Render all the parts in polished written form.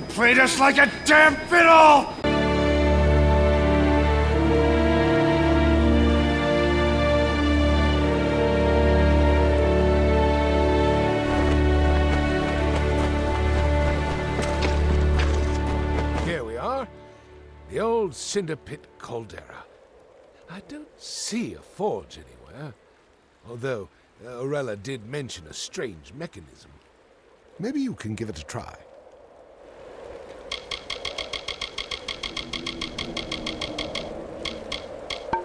They played us like a damn fiddle! Here we are. The old cinder pit caldera. I don't see a forge anywhere. Although, Orella did mention a strange mechanism. Maybe you can give it a try.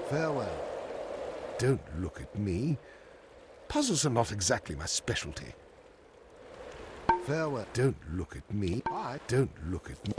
Farewell. Don't look at me. Puzzles are not exactly my specialty. Farewell. Don't look at me. Don't look at me.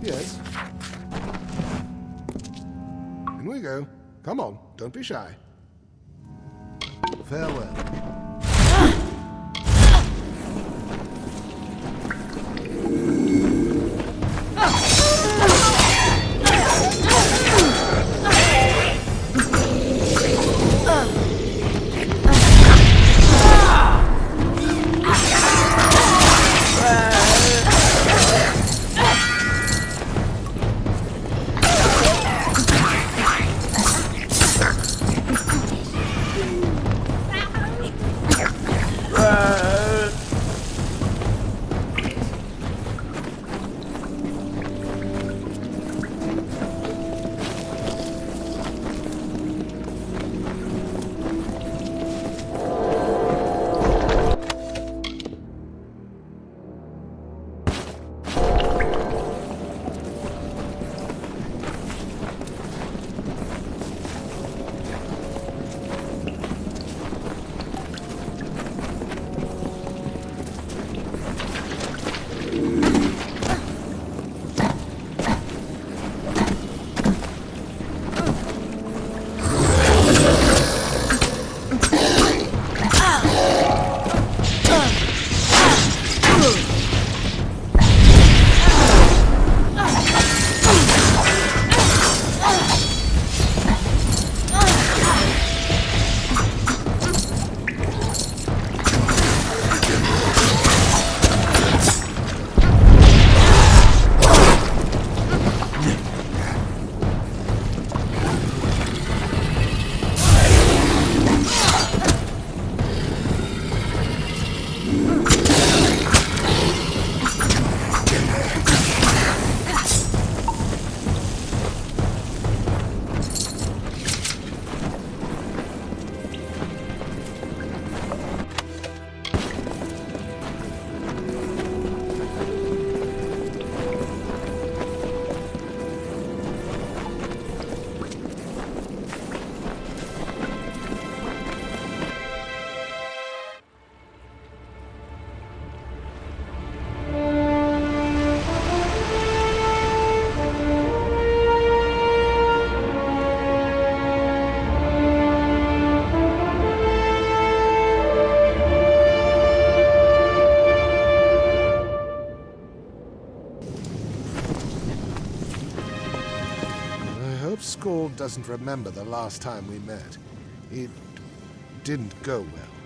Yes. In we go. Come on, don't be shy. Farewell. Skald doesn't remember the last time we met. It didn't go well.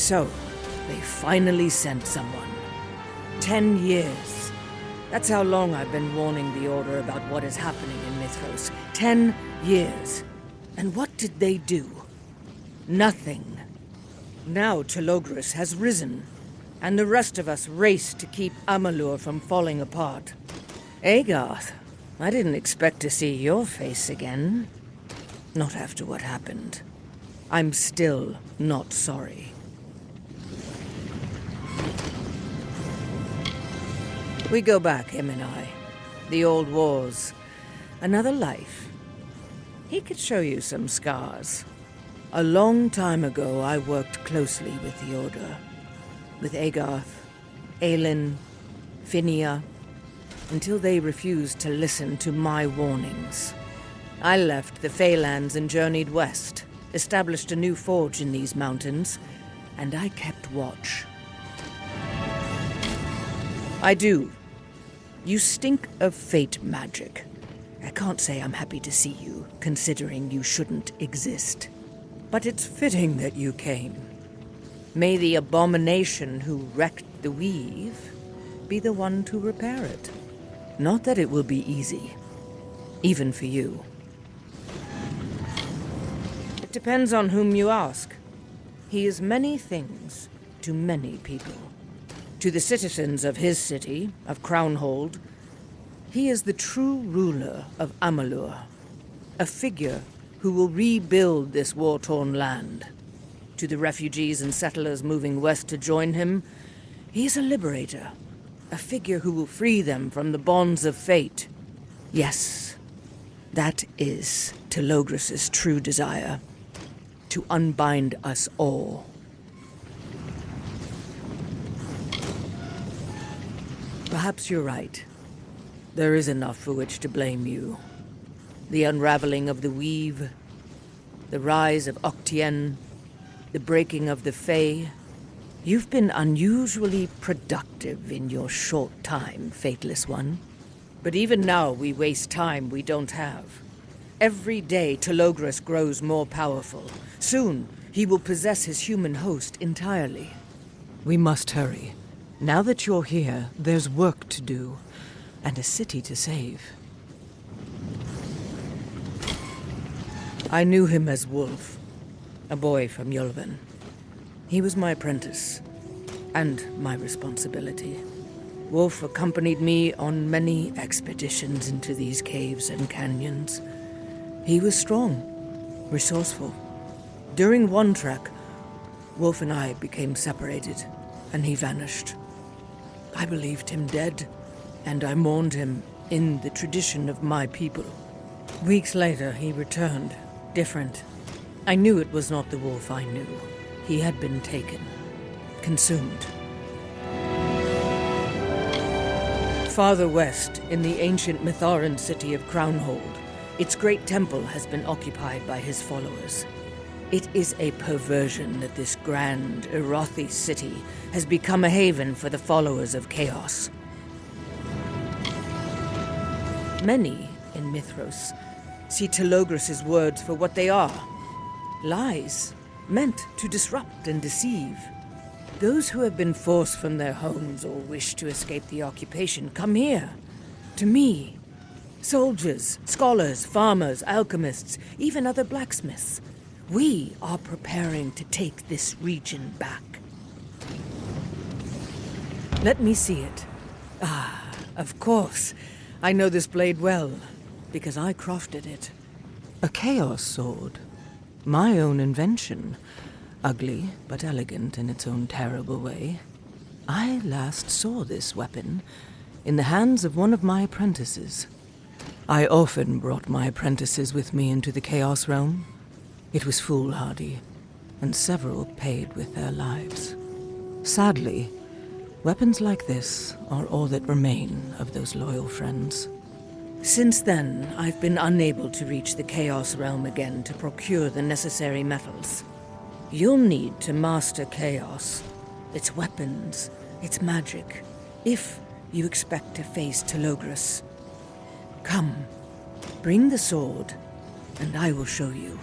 So, they finally sent someone. 10 years. That's how long I've been warning the Order about what is happening in Mithros. 10 years. And what did they do? Nothing. Now Telogris has risen, and the rest of us race to keep Amalur from falling apart. Agarth, I didn't expect to see your face again. Not after what happened. I'm still not sorry. We go back, him and I. The old wars. Another life. He could show you some scars. A long time ago, I worked closely with the Order. With Agarth, Aelin, Finia, until they refused to listen to my warnings. I left the Feylands and journeyed west, established a new forge in these mountains, and I kept watch. I do. You stink of fate magic. I can't say I'm happy to see you, considering you shouldn't exist. But it's fitting that you came. May the abomination who wrecked the weave be the one to repair it. Not that it will be easy, even for you. It depends on whom you ask. He is many things to many people. To the citizens of his city, of Crownhold, he is the true ruler of Amalur, a figure who will rebuild this war-torn land. To the refugees and settlers moving west to join him, he is a liberator, a figure who will free them from the bonds of fate. Yes, that is Telogris' true desire, to unbind us all. Perhaps you're right. There is enough for which to blame you. The unraveling of the weave, the rise of Octien, the breaking of the Fae. You've been unusually productive in your short time, Fateless One. But even now we waste time we don't have. Every day Telogris grows more powerful. Soon he will possess his human host entirely. We must hurry. Now that you're here, there's work to do, and a city to save. I knew him as Wolf, a boy from Yulven. He was my apprentice, and my responsibility. Wolf accompanied me on many expeditions into these caves and canyons. He was strong, resourceful. During one trek, Wolf and I became separated, and he vanished. I believed him dead, and I mourned him in the tradition of my people. Weeks later, he returned, different. I knew it was not the wolf I knew. He had been taken, consumed. Farther west, in the ancient Mitharan city of Crownhold, its great temple has been occupied by his followers. It is a perversion that this grand Erothi city has become a haven for the followers of chaos. Many in Mithros see Telogris' words for what they are. Lies, meant to disrupt and deceive. Those who have been forced from their homes or wish to escape the occupation come here, to me. Soldiers, scholars, farmers, alchemists, even other blacksmiths. We are preparing to take this region back. Let me see it. Ah, of course. I know this blade well, because I crafted it. A chaos sword. My own invention. Ugly, but elegant in its own terrible way. I last saw this weapon in the hands of one of my apprentices. I often brought my apprentices with me into the Chaos Realm. It was foolhardy, and several paid with their lives. Sadly, weapons like this are all that remain of those loyal friends. Since then, I've been unable to reach the Chaos Realm again to procure the necessary metals. You'll need to master Chaos, its weapons, its magic, if you expect to face Telogris. Come, bring the sword, and I will show you.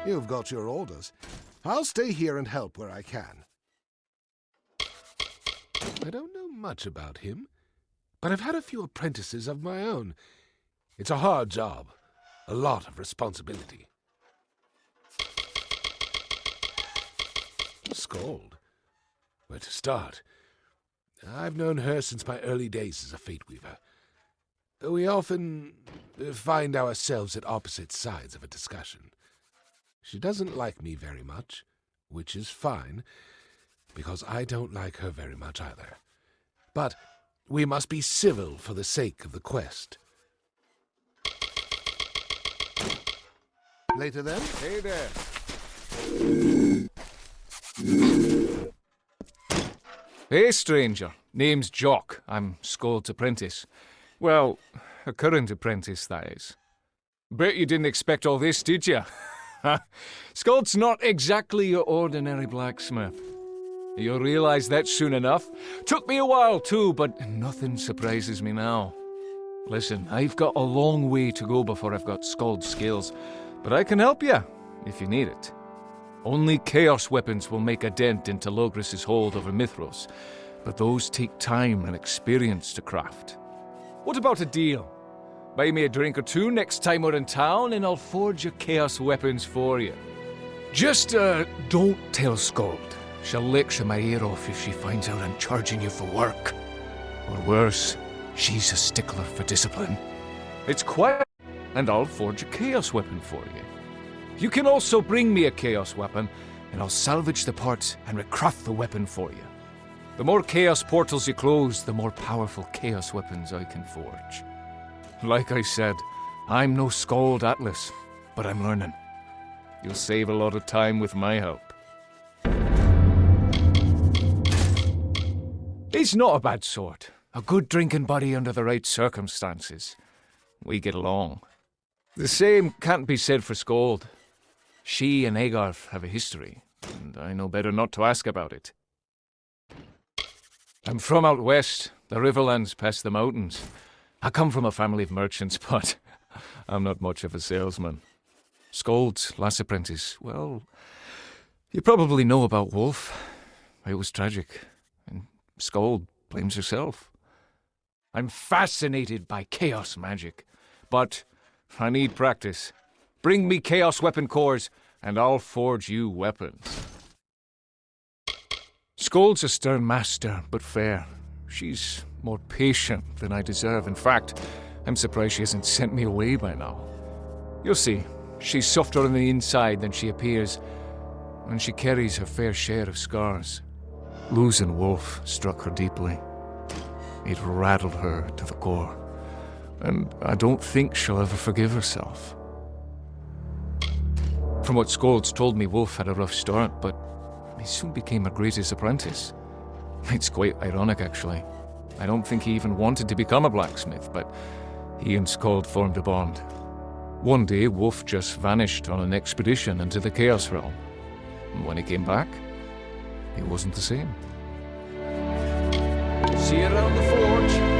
You've got your orders. I'll stay here and help where I can. I don't know much about him, but I've had a few apprentices of my own. It's a hard job, a lot of responsibility. Skald. Where to start? I've known her since my early days as a Fate Weaver. We often find ourselves at opposite sides of a discussion. She doesn't like me very much, which is fine, because I don't like her very much either. But we must be civil for the sake of the quest. Later then? Hey there. Hey, stranger. Name's Jock. I'm Skald's apprentice. Well, a current apprentice, that is. Bet you didn't expect all this, did you? Skald's not exactly your ordinary blacksmith. You'll realize that soon enough. Took me a while too, but nothing surprises me now. Listen, I've got a long way to go before I've got Skald's skills, but I can help you if you need it. Only chaos weapons will make a dent in Telogris' hold over Mithros, but those take time and experience to craft. What about a deal? Buy me a drink or two next time we're in town, and I'll forge your chaos weapons for you. Just, don't tell Skald. She'll lecture my ear off if she finds out I'm charging you for work. Or worse, she's a stickler for discipline. It's quiet, and I'll forge a chaos weapon for you. You can also bring me a chaos weapon, and I'll salvage the parts and recraft the weapon for you. The more chaos portals you close, the more powerful chaos weapons I can forge. Like I said, I'm no Skald Atlas, but I'm learning. You'll save a lot of time with my help. He's not a bad sort. A good drinking buddy under the right circumstances. We get along. The same can't be said for Skald. She and Agarth have a history, and I know better not to ask about it. I'm from out west, the Riverlands past the mountains. I come from a family of merchants, but I'm not much of a salesman. Skald, last apprentice, well, you probably know about Wolf. It was tragic, and Skald blames herself. I'm fascinated by chaos magic, but I need practice. Bring me chaos weapon cores, and I'll forge you weapons. Skald's a stern master, but fair. She's more patient than I deserve. In fact, I'm surprised she hasn't sent me away by now. You'll see, she's softer on the inside than she appears, and she carries her fair share of scars. Losing Wolf struck her deeply. It rattled her to the core, and I don't think she'll ever forgive herself. From what Skald's told me, Wolf had a rough start, but he soon became her greatest apprentice. It's quite ironic, actually. I don't think he even wanted to become a blacksmith, but he and Skald formed a bond. One day, Wolf just vanished on an expedition into the Chaos Realm. And when he came back, he wasn't the same. See you around the forge.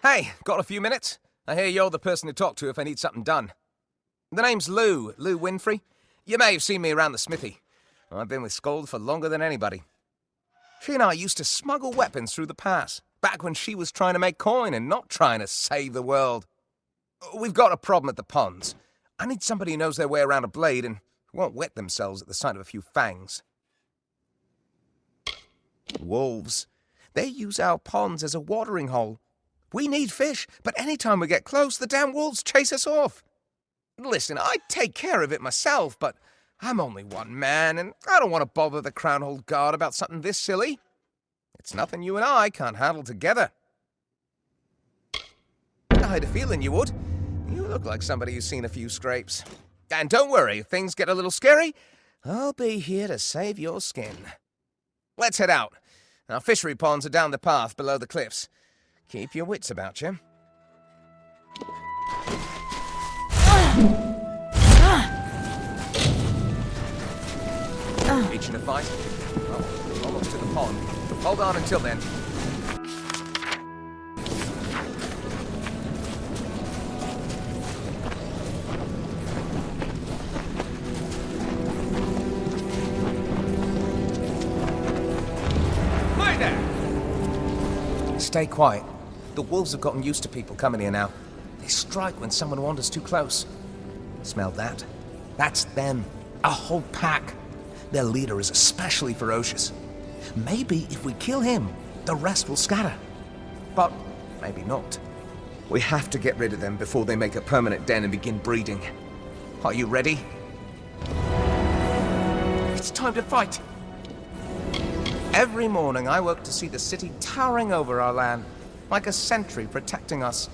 Hey, got a few minutes? I hear you're the person to talk to if I need something done. The name's Lou Winfrey. You may have seen me around the smithy. I've been with Skald for longer than anybody. She and I used to smuggle weapons through the pass, back when she was trying to make coin and not trying to save the world. We've got a problem at the ponds. I need somebody who knows their way around a blade and who won't wet themselves at the sight of a few fangs. Wolves. They use our ponds as a watering hole. We need fish, but anytime we get close, the damn wolves chase us off. Listen, I'd take care of it myself, but I'm only one man, and I don't want to bother the Crownhold Guard about something this silly. It's nothing you and I can't handle together. I had a feeling you would. You look like somebody who's seen a few scrapes. And don't worry, if things get a little scary, I'll be here to save your skin. Let's head out. Our fishery ponds are down the path below the cliffs. Keep your wits about you. Reaching to fight? Oh, almost to the pond. Hold on until then. Hi there! Stay quiet. The wolves have gotten used to people coming here now. They strike when someone wanders too close. Smell that? That's them. A whole pack. Their leader is especially ferocious. Maybe if we kill him, the rest will scatter. But maybe not. We have to get rid of them before they make a permanent den and begin breeding. Are you ready? It's time to fight. Every morning I work to see the city towering over our land, like a sentry protecting us.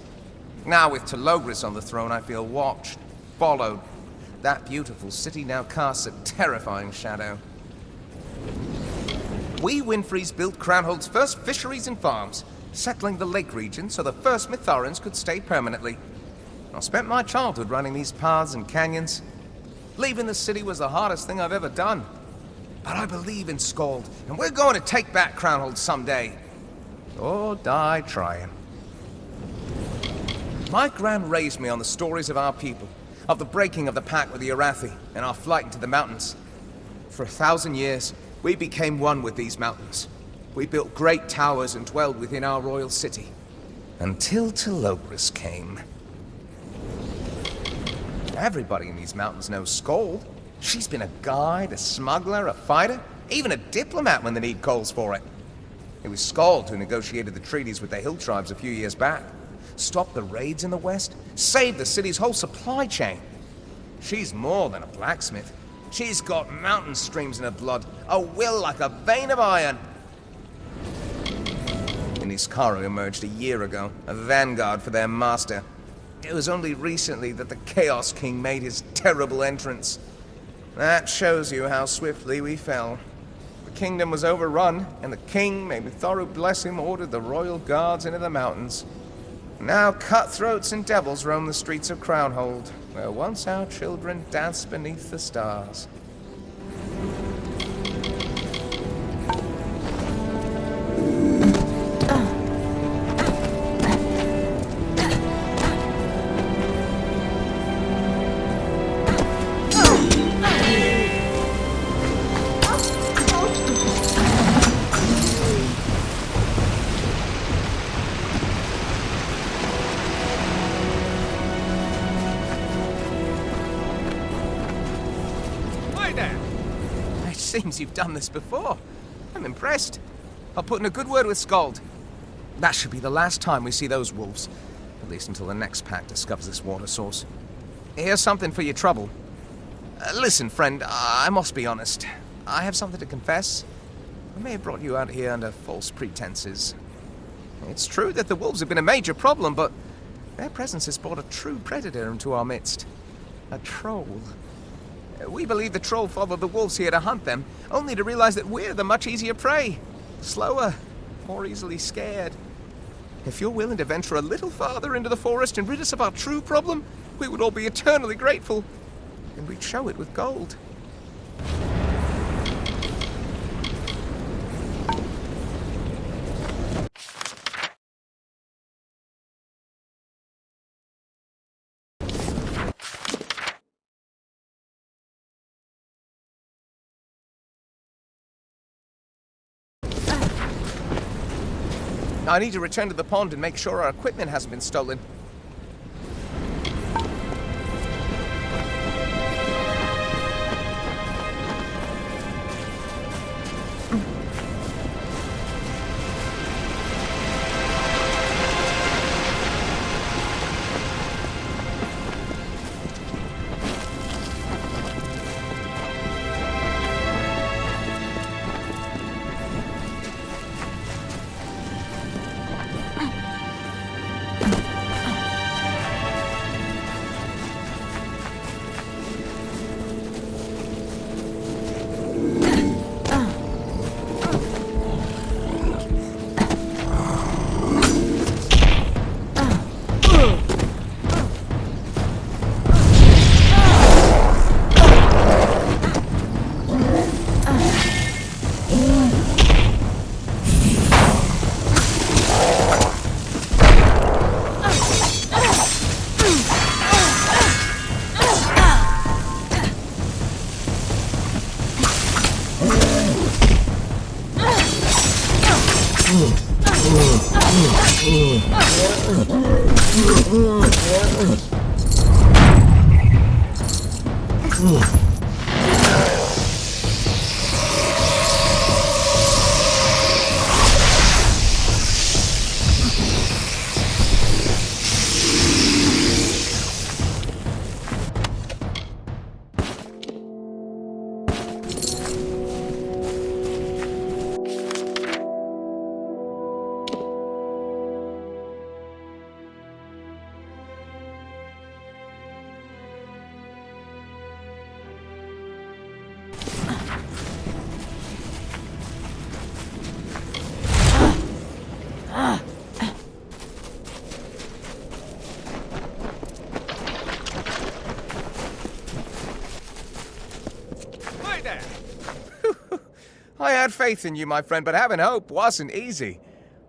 Now with Telogris on the throne, I feel watched, followed. That beautiful city now casts a terrifying shadow. We Winfreys built Crownhold's first fisheries and farms, settling the lake region so the first Mytharans could stay permanently. I spent my childhood running these paths and canyons. Leaving the city was the hardest thing I've ever done. But I believe in Skald, and we're going to take back Crownhold someday. Or die trying. My gran raised me on the stories of our people, of the breaking of the pact with the Arathi, and our flight into the mountains. For 1,000 years, we became one with these mountains. We built great towers and dwelled within our royal city. Until Telogris came. Everybody in these mountains knows Skald. She's been a guide, a smuggler, a fighter, even a diplomat when the need calls for it. It was Skald who negotiated the treaties with the hill tribes a few years back, stopped the raids in the west, saved the city's whole supply chain. She's more than a blacksmith. She's got mountain streams in her blood, a will like a vein of iron. In his Kara emerged a year ago, a vanguard for their master. It was only recently that the Chaos King made his terrible entrance. That shows you how swiftly we fell. The kingdom was overrun, and the king, may Thoru bless him, ordered the royal guards into the mountains. Now cutthroats and devils roam the streets of Crownhold, where once our children danced beneath the stars. Seems you've done this before. I'm impressed. I'll put in a good word with Skald. That should be the last time we see those wolves. At least until the next pack discovers this water source. Here's something for your trouble. Listen, friend, I must be honest. I have something to confess. I may have brought you out here under false pretenses. It's true that the wolves have been a major problem, but their presence has brought a true predator into our midst. A troll. We believe the troll followed the wolves here to hunt them, only to realize that we're the much easier prey. Slower, more easily scared. If you're willing to venture a little farther into the forest and rid us of our true problem, we would all be eternally grateful. And we'd show it with gold. I need to return to the pond and make sure our equipment hasn't been stolen. I had faith in you, my friend, but having hope wasn't easy.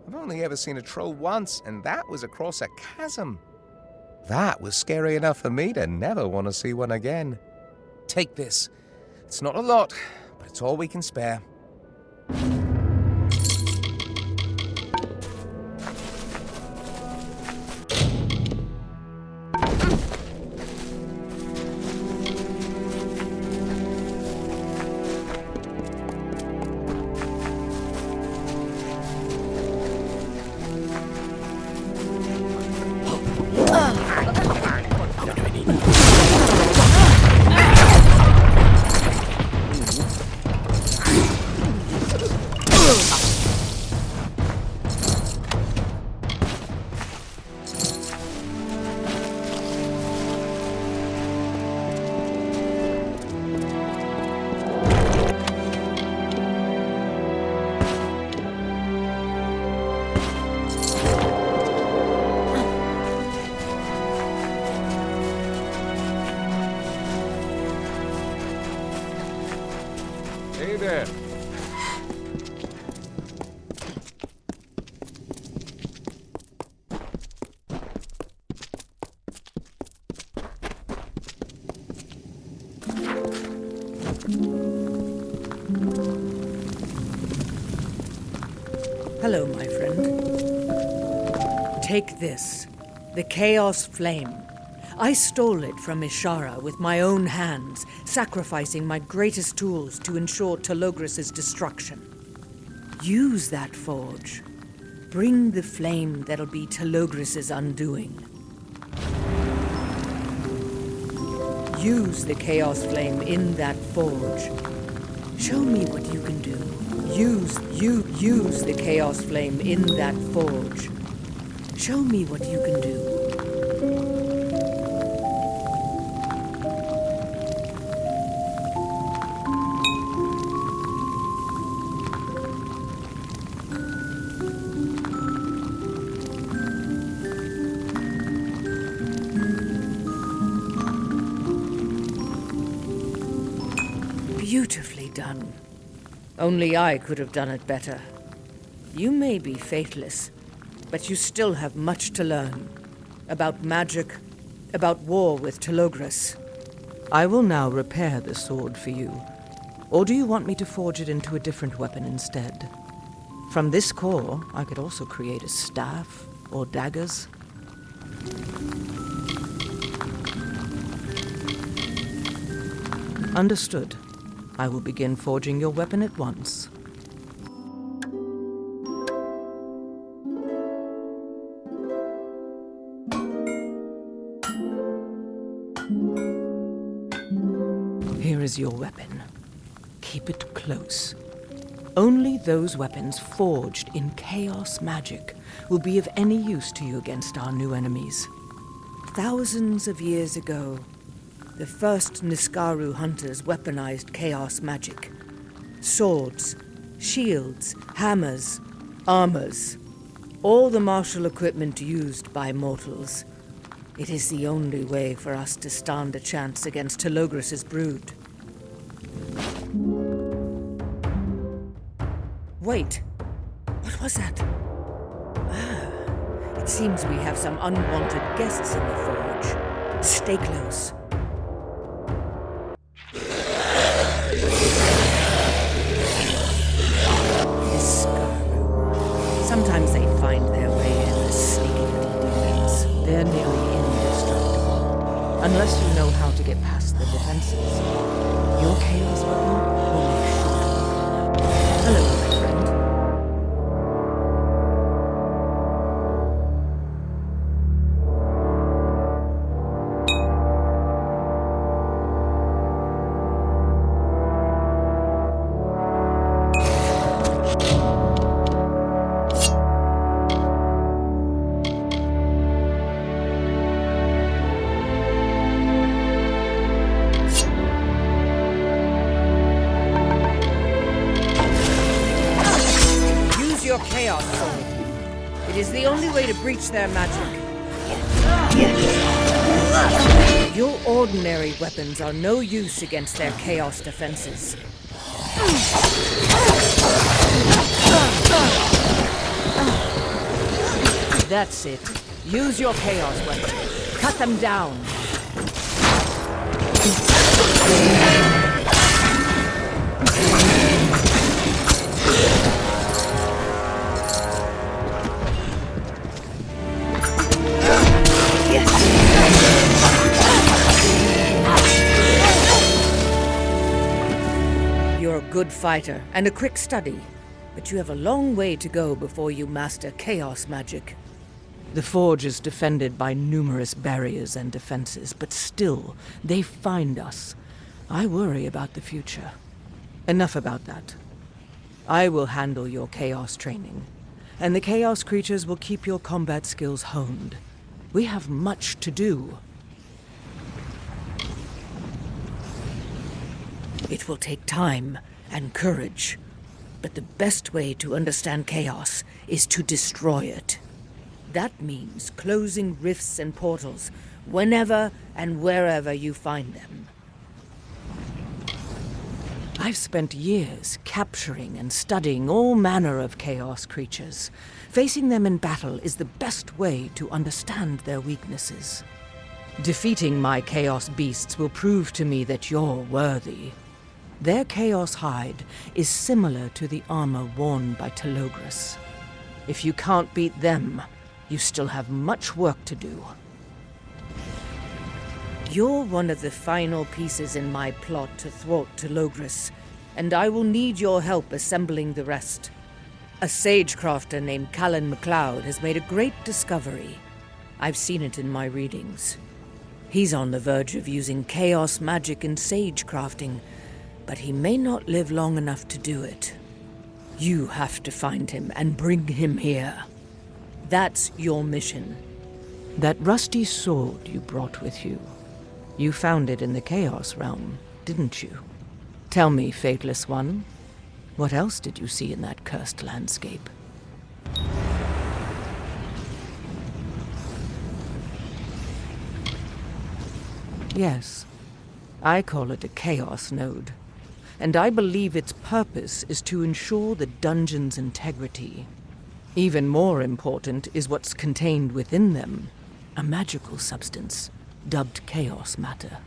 I've only ever seen a troll once, and that was across a chasm. That was scary enough for me to never want to see one again. Take this. It's not a lot, but it's all we can spare. there. Hello, my friend. Take this, the Chaos Flame. I stole it from Ishara with my own hands, sacrificing my greatest tools to ensure Telogris' destruction. Use that forge. Bring the flame that'll be Telogris' undoing. Use the Chaos Flame in that forge. Show me what you can do. Use the Chaos Flame in that forge. Show me what you can do. Beautifully done. Only I could have done it better. You may be faithless, but you still have much to learn. About magic, about war with Telogris. I will now repair the sword for you. Or do you want me to forge it into a different weapon instead? From this core, I could also create a staff or daggers. Understood. I will begin forging your weapon at once. Here is your weapon. Keep it close. Only those weapons forged in chaos magic will be of any use to you against our new enemies. Thousands of years ago, the first Niskaru hunters weaponized chaos magic. Swords, shields, hammers, armors. All the martial equipment used by mortals. It is the only way for us to stand a chance against Telogris' brood. Wait, what was that? It seems we have some unwanted guests in the forge. Stay close. Sometimes they find their way in as sneaky little demons. They're nearly indestructible. Unless you know how to get past the defenses. Your chaos weapon will make sure to be gone. Hello, my friend. Your chaos sword. It is the only way to breach their magic. Your ordinary weapons are no use against their chaos defenses. That's it. Use your chaos weapon. Cut them down. You're a good fighter and a quick study, but you have a long way to go before you master chaos magic. The forge is defended by numerous barriers and defenses, but still, they find us. I worry about the future. Enough about that. I will handle your chaos training, and the chaos creatures will keep your combat skills honed. We have much to do. It will take time and courage, but the best way to understand chaos is to destroy it. That means closing rifts and portals whenever and wherever you find them. I've spent years capturing and studying all manner of chaos creatures. Facing them in battle is the best way to understand their weaknesses. Defeating my chaos beasts will prove to me that you're worthy. Their chaos hide is similar to the armor worn by Telogris. If you can't beat them, you still have much work to do. You're one of the final pieces in my plot to thwart Telogris, and I will need your help assembling the rest. A sagecrafter named Callan MacLeod has made a great discovery. I've seen it in my readings. He's on the verge of using chaos magic in sagecrafting, but he may not live long enough to do it. You have to find him and bring him here. That's your mission. That rusty sword you brought with you, you found it in the Chaos Realm, didn't you? Tell me, Fateless One, what else did you see in that cursed landscape? Yes, I call it a Chaos Node, and I believe its purpose is to ensure the dungeon's integrity. Even more important is what's contained within them, a magical substance dubbed Chaos Matter.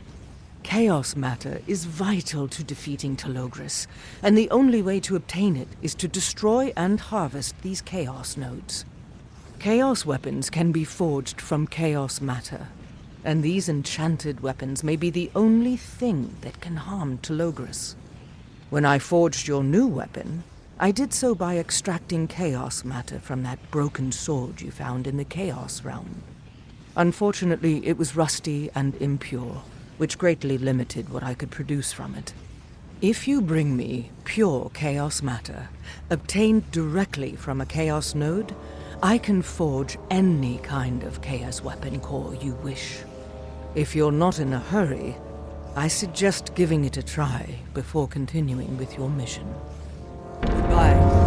Chaos Matter is vital to defeating Telogris, and the only way to obtain it is to destroy and harvest these Chaos Nodes. Chaos weapons can be forged from Chaos Matter, and these enchanted weapons may be the only thing that can harm Telogris. When I forged your new weapon, I did so by extracting Chaos Matter from that broken sword you found in the Chaos Realm. Unfortunately, it was rusty and impure, which greatly limited what I could produce from it. If you bring me pure Chaos Matter, obtained directly from a Chaos Node, I can forge any kind of Chaos weapon core you wish. If you're not in a hurry, I suggest giving it a try before continuing with your mission. Goodbye.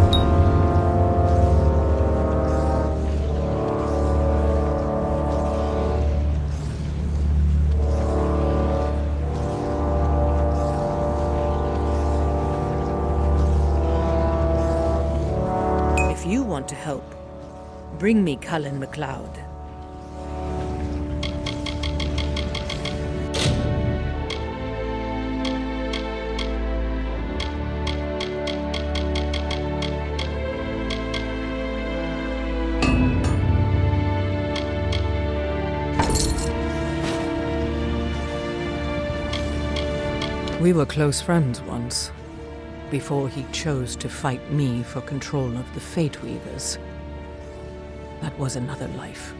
If you want to help, bring me Callan MacLeod. We were close friends once, before he chose to fight me for control of the Fate Weavers. That was another life.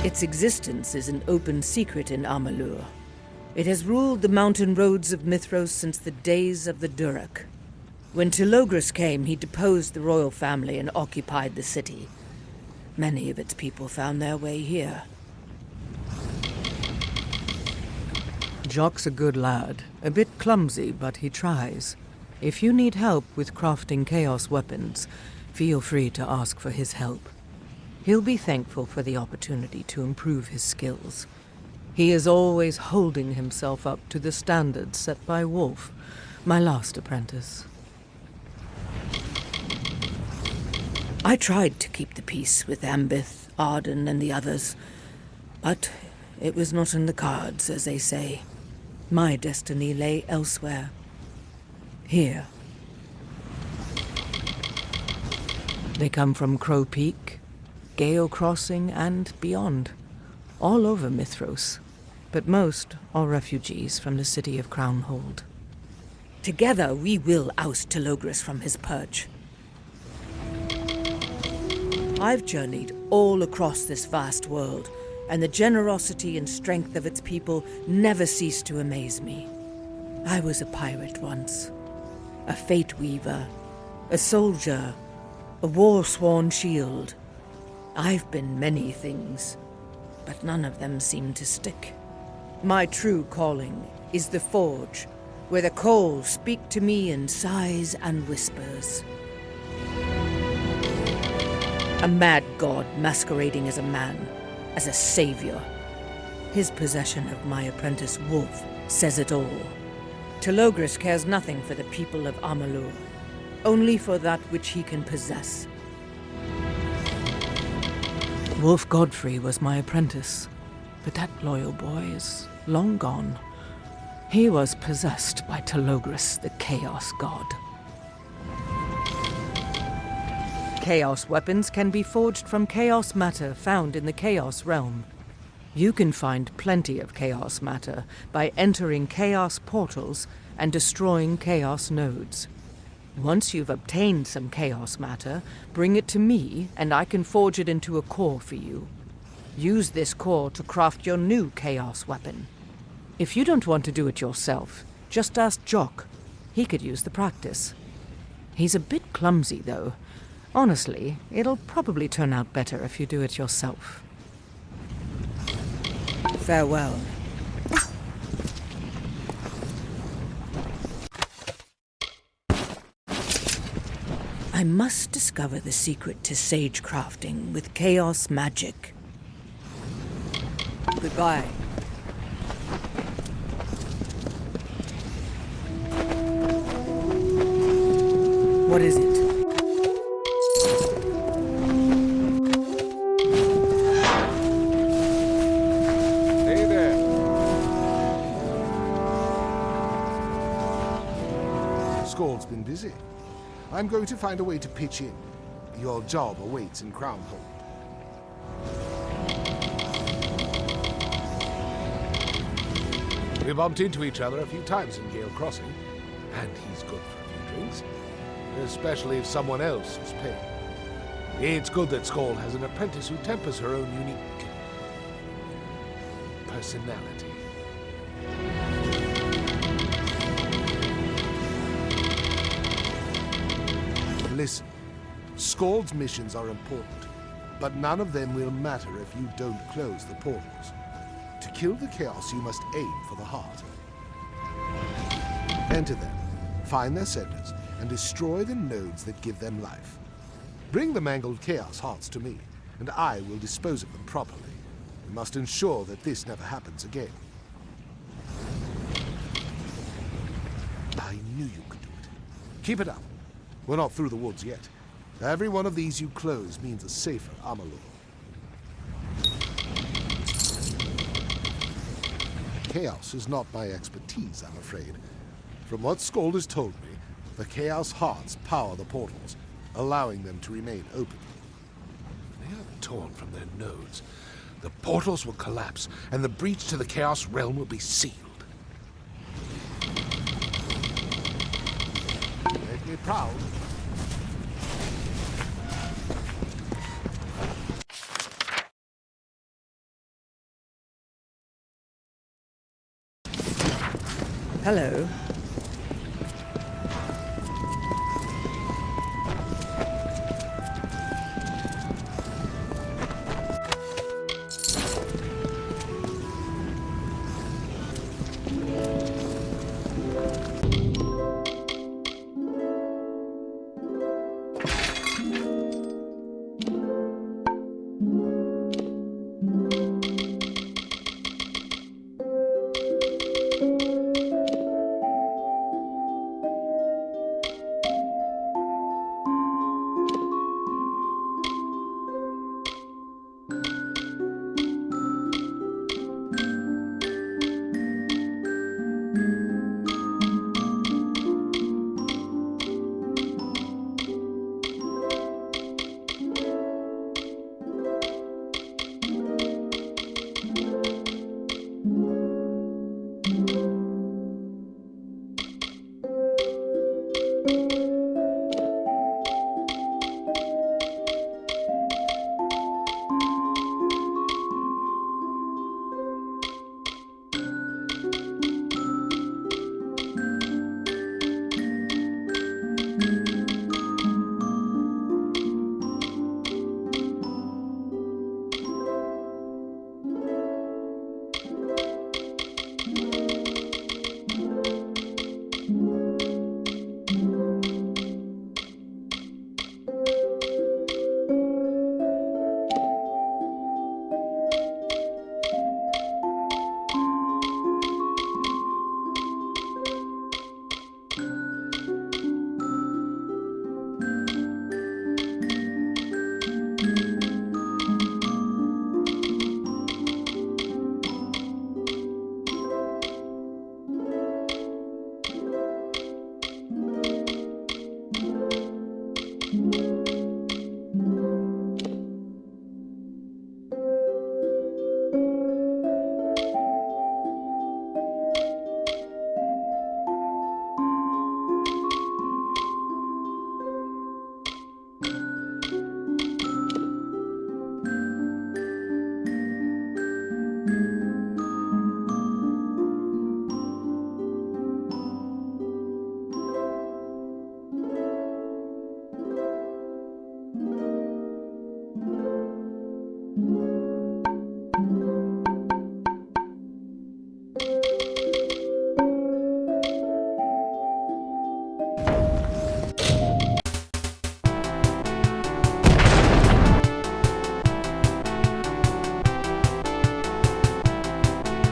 Its existence is an open secret in Amalur. It has ruled the mountain roads of Mithros since the days of the Durak. When Telogris came, he deposed the royal family and occupied the city. Many of its people found their way here. Jock's a good lad. A bit clumsy, but he tries. If you need help with crafting chaos weapons, feel free to ask for his help. He'll be thankful for the opportunity to improve his skills. He is always holding himself up to the standards set by Wolf, my last apprentice. I tried to keep the peace with Ambith, Arden, and the others, but it was not in the cards, as they say. My destiny lay elsewhere. Here. They come from Crow Peak, Gale Crossing, and beyond. All over Mithros, but most are refugees from the city of Crownhold. Together we will oust Telogris from his perch. I've journeyed all across this vast world, and the generosity and strength of its people never cease to amaze me. I was a pirate once, a fate weaver, a soldier, a war-sworn shield. I've been many things, but none of them seem to stick. My true calling is the Forge, where the coals speak to me in sighs and whispers. A mad god masquerading as a man, as a savior. His possession of my apprentice Wolf says it all. Telogris cares nothing for the people of Amalur, only for that which he can possess. Wolf Godfrey was my apprentice, but that loyal boy is long gone. He was possessed by Telogris, the Chaos God. Chaos weapons can be forged from chaos matter found in the Chaos realm. You can find plenty of chaos matter by entering chaos portals and destroying chaos nodes. Once you've obtained some chaos matter, bring it to me and I can forge it into a core for you. Use this core to craft your new chaos weapon. If you don't want to do it yourself, just ask Jock. He could use the practice. He's a bit clumsy, though. Honestly, it'll probably turn out better if you do it yourself. Farewell. I must discover the secret to sage crafting with chaos magic. Goodbye. What is it? Hey there. Skald's been busy. I'm going to find a way to pitch in. Your job awaits in Crownhold. We bumped into each other a few times in Gale Crossing, and he's good for a few drinks, especially if someone else is paying. It's good that Skald has an apprentice who tempers her own unique personality. Listen, Skald's missions are important, but none of them will matter if you don't close the portals. To kill the chaos, you must aim for the heart. Enter them, find their centers, and destroy the nodes that give them life. Bring the mangled chaos hearts to me, and I will dispose of them properly. We must ensure that this never happens again. I knew you could do it. Keep it up. We're not through the woods yet. Every one of these you close means a safer Amalur. Chaos is not my expertise, I'm afraid. From what Skald has told me, the Chaos Hearts power the portals, allowing them to remain open. If they are torn from their nodes, the portals will collapse, and the breach to the Chaos realm will be sealed. Make me proud. Hello.